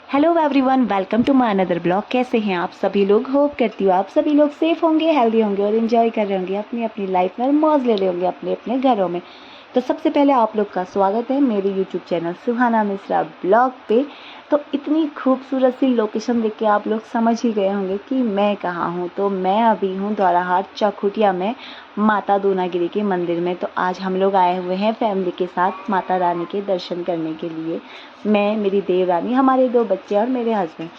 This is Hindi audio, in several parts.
Hello everyone, welcome to my another blog. कैसे हैं आप सभी लोग? होप करती हूँ आप सभी लोग सेफ होंगे, हेल्दी होंगे और एंजॉय कर रहे होंगे अपनी अपनी लाइफ में, मौज ले रहे होंगे अपने अपने घरों में। तो सबसे पहले आप लोग का स्वागत है मेरे यूट्यूब चैनल सुहाना मिश्रा ब्लॉग पे। तो इतनी खूबसूरत सी लोकेशन देख के आप लोग समझ ही गए होंगे कि मैं कहाँ हूँ। तो मैं अभी हूँ द्वाराहाट चौखुटिया में माता दूनागिरी के मंदिर में। तो आज हम लोग आए हुए हैं फैमिली के साथ माता रानी के दर्शन करने के लिए। मैं, मेरी देवरानी, हमारे 2 बच्चे और मेरे हस्बैंड।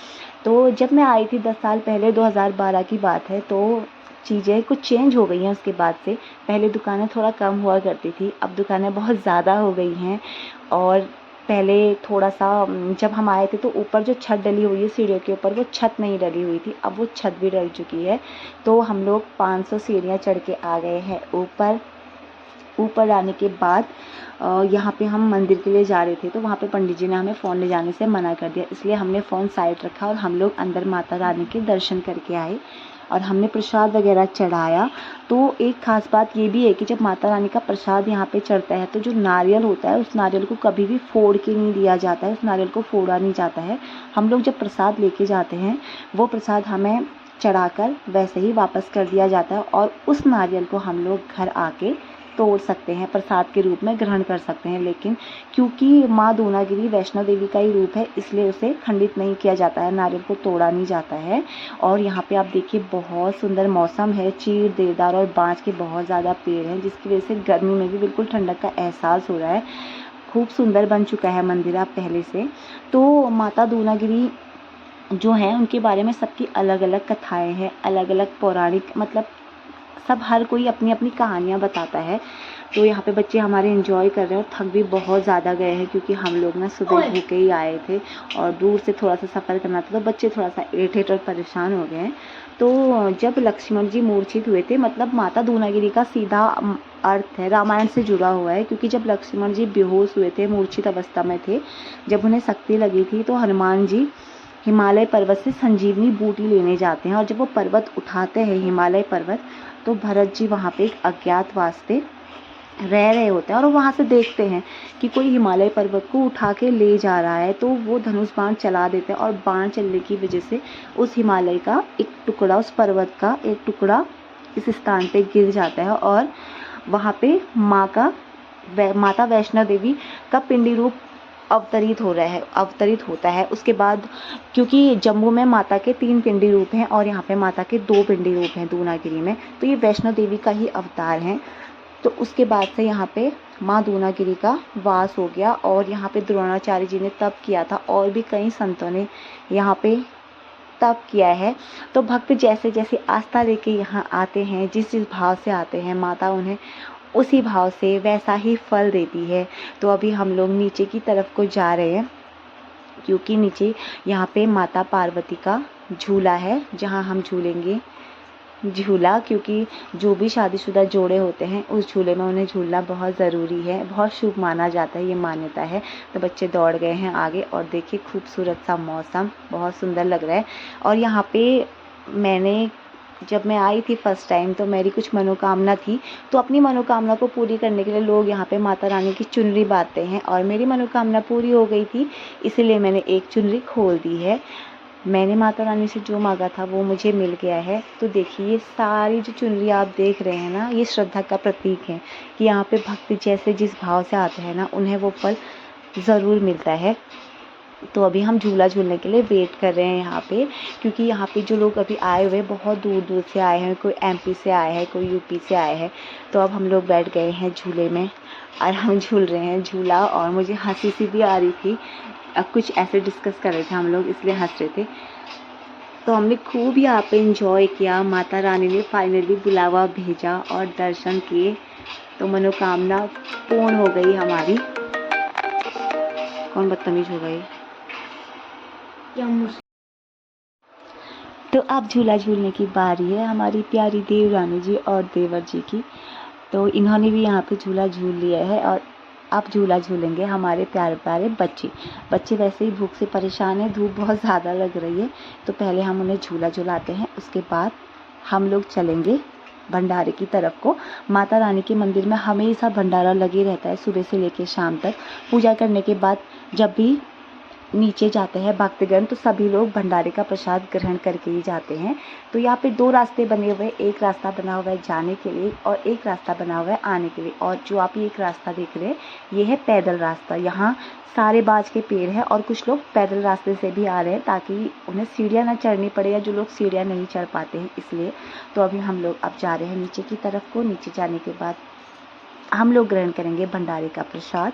तो जब मैं आई थी 10 साल पहले, 2012 की बात है, तो चीज़ें कुछ चेंज हो गई हैं उसके बाद से। पहले दुकानें थोड़ा कम हुआ करती थी, अब दुकानें बहुत ज़्यादा हो गई हैं। और पहले थोड़ा सा जब हम आए थे तो ऊपर जो छत डली हुई है सीढ़ियों के ऊपर, वो छत नहीं डली हुई थी, अब वो छत भी डल चुकी है। तो हम लोग 500 सीढ़ियाँ चढ़ के आ गए हैं ऊपर। ऊपर आने के बाद यहाँ पे हम मंदिर के लिए जा रहे थे, तो वहाँ पे पंडित जी ने हमें फ़ोन ले जाने से मना कर दिया, इसलिए हमने फ़ोन साइड रखा और हम लोग अंदर माता रानी के दर्शन करके आए और हमने प्रसाद वगैरह चढ़ाया। तो एक ख़ास बात ये भी है कि जब माता रानी का प्रसाद यहाँ पे चढ़ता है तो जो नारियल होता है उस नारियल को कभी भी फोड़ के नहीं दिया जाता है, उस नारियल को फोड़ा नहीं जाता है। हम लोग जब प्रसाद लेके जाते हैं वो प्रसाद हमें चढ़ाकर वैसे ही वापस कर दिया जाता है और उस नारियल को हम लोग घर आके तोड़ सकते हैं, प्रसाद के रूप में ग्रहण कर सकते हैं। लेकिन क्योंकि माँ दूनागिरी वैष्णो देवी का ही रूप है, इसलिए उसे खंडित नहीं किया जाता है, नारियल को तोड़ा नहीं जाता है। और यहाँ पे आप देखिए बहुत सुंदर मौसम है, चीड़, देवदार और बांज के बहुत ज़्यादा पेड़ हैं, जिसकी वजह से गर्मी में भी बिल्कुल ठंडक का एहसास हो रहा है। खूब सुंदर बन चुका है मंदिर अब पहले से। तो माता दूनागिरी जो हैं उनके बारे में सबकी अलग अलग कथाएँ हैं, अलग अलग पौराणिक, मतलब सब हर कोई अपनी अपनी कहानियाँ बताता है। तो यहाँ पे बच्चे हमारे एंजॉय कर रहे हैं और थक भी बहुत ज़्यादा गए हैं, क्योंकि हम लोग ना सुबह भूखे ही आए थे और दूर से थोड़ा सा सफ़र करना था, तो बच्चे थोड़ा सा इरिटेट और परेशान हो गए हैं। तो जब लक्ष्मण जी मूर्छित हुए थे, मतलब माता दूनागिरी का सीधा अर्थ है, रामायण से जुड़ा हुआ है, क्योंकि जब लक्ष्मण जी बेहोश हुए थे, मूर्छित अवस्था में थे, जब उन्हें शक्ति लगी थी, तो हनुमान जी हिमालय पर्वत से संजीवनी बूटी लेने जाते हैं और जब वो पर्वत उठाते हैं, हिमालय पर्वत, तो भरत जी वहाँ पे एक अज्ञातवास पे रह रहे होते हैं और वहाँ से देखते हैं कि कोई हिमालय पर्वत को उठा के ले जा रहा है। तो वो धनुष बाण चला देते हैं और बाण चलने की वजह से उस हिमालय का एक टुकड़ा, उस पर्वत का एक टुकड़ा इस स्थान पे गिर जाता है और वहाँ पे माता वैष्णो देवी का पिंडी रूप अवतरित होता है। उसके बाद क्योंकि जम्मू में माता के 3 पिंडी रूप हैं और यहाँ पे माता के 2 पिंडी रूप हैं दूनागिरी में, तो ये वैष्णो देवी का ही अवतार हैं। तो उसके बाद से यहाँ पे माँ दूनागिरी का वास हो गया और यहाँ पे द्रोणाचार्य जी ने तप किया था और भी कई संतों ने यहाँ पे तप किया है। तो भक्त जैसे जैसे आस्था लेके यहाँ आते हैं, जिस जिस भाव से आते हैं, माता उन्हें उसी भाव से वैसा ही फल देती है। तो अभी हम लोग नीचे की तरफ को जा रहे हैं, क्योंकि नीचे यहाँ पे माता पार्वती का झूला है, जहाँ हम झूलेंगे झूला, क्योंकि जो भी शादीशुदा जोड़े होते हैं उस झूले में उन्हें झूलना बहुत ज़रूरी है, बहुत शुभ माना जाता है, ये मान्यता है। तो बच्चे दौड़ गए हैं आगे और देखिए खूबसूरत सा मौसम बहुत सुंदर लग रहा है। और यहाँ पे जब मैं आई थी फर्स्ट टाइम, तो मेरी कुछ मनोकामना थी, तो अपनी मनोकामना को पूरी करने के लिए लोग यहाँ पे माता रानी की चुनरी बांधते हैं और मेरी मनोकामना पूरी हो गई थी, इसीलिए मैंने एक चुनरी खोल दी है। मैंने माता रानी से जो मांगा था वो मुझे मिल गया है। तो देखिए ये सारी जो चुनरी आप देख रहे हैं ना, ये श्रद्धा का प्रतीक है कि यहाँ पे भक्त जैसे जिस भाव से आते हैं ना, उन्हें वो फल ज़रूर मिलता है। तो अभी हम झूला झूलने के लिए वेट कर रहे हैं यहाँ पे, क्योंकि यहाँ पे जो लोग अभी आए हुए बहुत दूर दूर से आए हैं, कोई एमपी से आए हैं, कोई यूपी से आए हैं। तो अब हम लोग बैठ गए हैं झूले में और हम झूल रहे हैं झूला। और मुझे हंसी सी भी आ रही थी, अब कुछ ऐसे डिस्कस कर रहे थे हम लोग, इसलिए हंस रहे थे। तो हमने खूब यहाँ पे एंजॉय किया। माता रानी ने फाइनली बुलावा भेजा और दर्शन किए, तो मनोकामना पूर्ण हो गई हमारी। कौन बदतमीज हो गई? तो अब झूला झूलने की बारी है हमारी प्यारी देवरानी जी और देवर जी की। तो इन्होंने भी यहाँ पे झूला झूल लिया है और अब झूला झूलेंगे हमारे प्यारे प्यारे बच्चे वैसे ही भूख से परेशान हैं, धूप बहुत ज़्यादा लग रही है। तो पहले हम उन्हें झूला झुलाते हैं, उसके बाद हम लोग चलेंगे भंडारे की तरफ को। माता रानी के मंदिर में हमेशा भंडारा लगे रहता है, सुबह से लेकर शाम तक। पूजा करने के बाद जब भी नीचे जाते हैं भक्तगण, तो सभी लोग भंडारे का प्रसाद ग्रहण करके ही जाते हैं। तो यहाँ पे 2 रास्ते बने हुए हैं, एक रास्ता बना हुआ है जाने के लिए और एक रास्ता बना हुआ है आने के लिए। और जो आप ये एक रास्ता देख रहे हैं ये है पैदल रास्ता। यहाँ सारे बाज के पेड़ हैं और कुछ लोग पैदल रास्ते से भी आ रहे हैं ताकि उन्हें सीढ़ियाँ ना चढ़नी पड़े, या जो लोग सीढ़ियाँ नहीं चढ़ पाते हैं इसलिए। तो अभी हम लोग अब जा रहे हैं नीचे की तरफ को। नीचे जाने के बाद हम लोग ग्रहण करेंगे भंडारे का प्रसाद।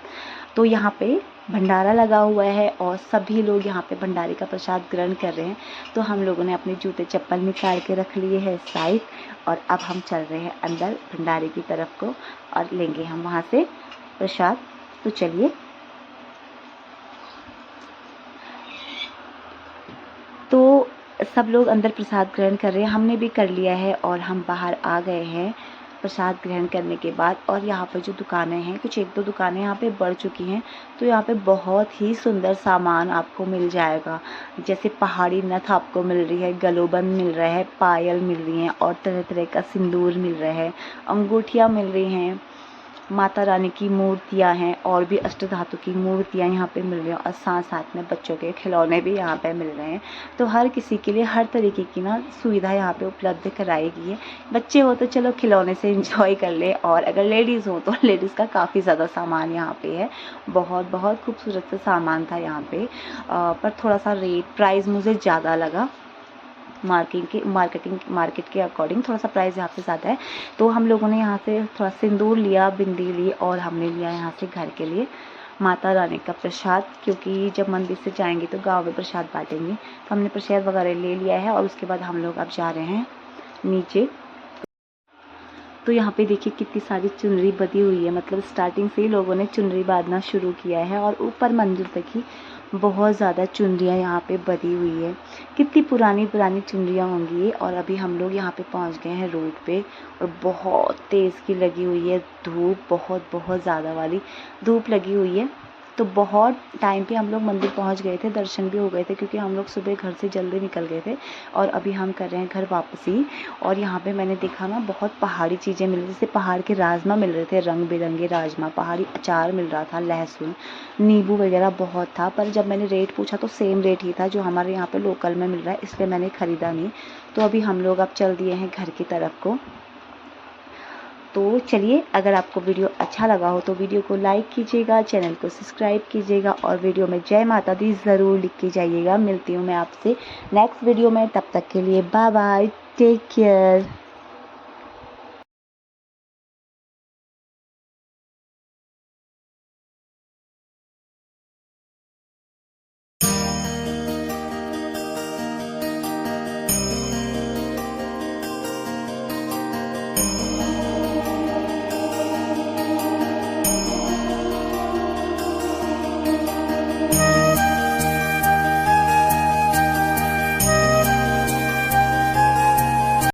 तो यहाँ पे भंडारा लगा हुआ है और सभी लोग यहाँ पे भंडारे का प्रसाद ग्रहण कर रहे हैं। तो हम लोगों ने अपने जूते चप्पल निकाल के रख लिए हैं साइड, और अब हम चल रहे हैं अंदर भंडारे की तरफ को और लेंगे हम वहाँ से प्रसाद। तो चलिए, तो सब लोग अंदर प्रसाद ग्रहण कर रहे हैं, हमने भी कर लिया है और हम बाहर आ गए हैं प्रसाद ग्रहण करने के बाद। और यहाँ पर जो दुकानें हैं, कुछ 1-2 दुकानें यहाँ पे बढ़ चुकी हैं। तो यहाँ पे बहुत ही सुंदर सामान आपको मिल जाएगा, जैसे पहाड़ी नथ आपको मिल रही है, गलोबंद मिल रहा है, पायल मिल रही हैं और तरह तरह का सिंदूर मिल रहा है, अंगूठियाँ मिल रही हैं, माता रानी की मूर्तियाँ हैं और भी अष्टधातु की मूर्तियाँ यहाँ पे मिल रही हैं। और साथ साथ में बच्चों के खिलौने भी यहाँ पे मिल रहे हैं। तो हर किसी के लिए हर तरीके की ना सुविधा यहाँ पे उपलब्ध कराई गई है। बच्चे हो तो चलो खिलौने से एंजॉय कर ले, और अगर लेडीज़ हो तो लेडीज़ का काफ़ी ज़्यादा सामान यहाँ पे है। बहुत बहुत खूबसूरत सा सामान था यहाँ पे, पर थोड़ा सा रेट प्राइस मुझे ज़्यादा लगा। मार्केट के अकॉर्डिंग थोड़ा सा प्राइस यहाँ पे ज़्यादा है। तो हम लोगों ने यहाँ से थोड़ा सिंदूर लिया, बिंदी ली, और हमने लिया यहाँ से घर के लिए माता रानी का प्रसाद, क्योंकि जब मंदिर से जाएंगे तो गांव में प्रसाद बांटेंगे। तो हमने प्रसाद वगैरह ले लिया है और उसके बाद हम लोग अब जा रहे हैं नीचे। तो यहाँ पे देखिए कितनी सारी चुनरी बंधी हुई है, मतलब स्टार्टिंग से ही लोगों ने चुनरी बांधना शुरू किया है और ऊपर मंदिर तक ही बहुत ज़्यादा चुनरियाँ यहाँ पे बंधी हुई है। कितनी पुरानी पुरानी चुनरियाँ होंगी ये। और अभी हम लोग यहाँ पे पहुँच गए हैं रोड पे, और बहुत तेज़ की लगी हुई है धूप, बहुत बहुत ज़्यादा वाली धूप लगी हुई है। तो बहुत टाइम पे हम लोग मंदिर पहुंच गए थे, दर्शन भी हो गए थे, क्योंकि हम लोग सुबह घर से जल्दी निकल गए थे। और अभी हम कर रहे हैं घर वापसी। और यहाँ पे मैंने देखा ना बहुत पहाड़ी चीज़ें मिल रही, जैसे पहाड़ के राजमा मिल रहे थे, रंग बिरंगे राजमा, पहाड़ी अचार मिल रहा था, लहसुन, नींबू वगैरह बहुत था। पर जब मैंने रेट पूछा तो सेम रेट ही था जो हमारे यहाँ पे लोकल में मिल रहा है, इसलिए मैंने ख़रीदा नहीं। तो अभी हम लोग अब चल दिए हैं घर की तरफ को। तो चलिए, अगर आपको वीडियो अच्छा लगा हो तो वीडियो को लाइक कीजिएगा, चैनल को सब्सक्राइब कीजिएगा और वीडियो में जय माता दी ज़रूर लिख के जाइएगा। मिलती हूँ मैं आपसे नेक्स्ट वीडियो में, तब तक के लिए बाय बाय, टेक केयर।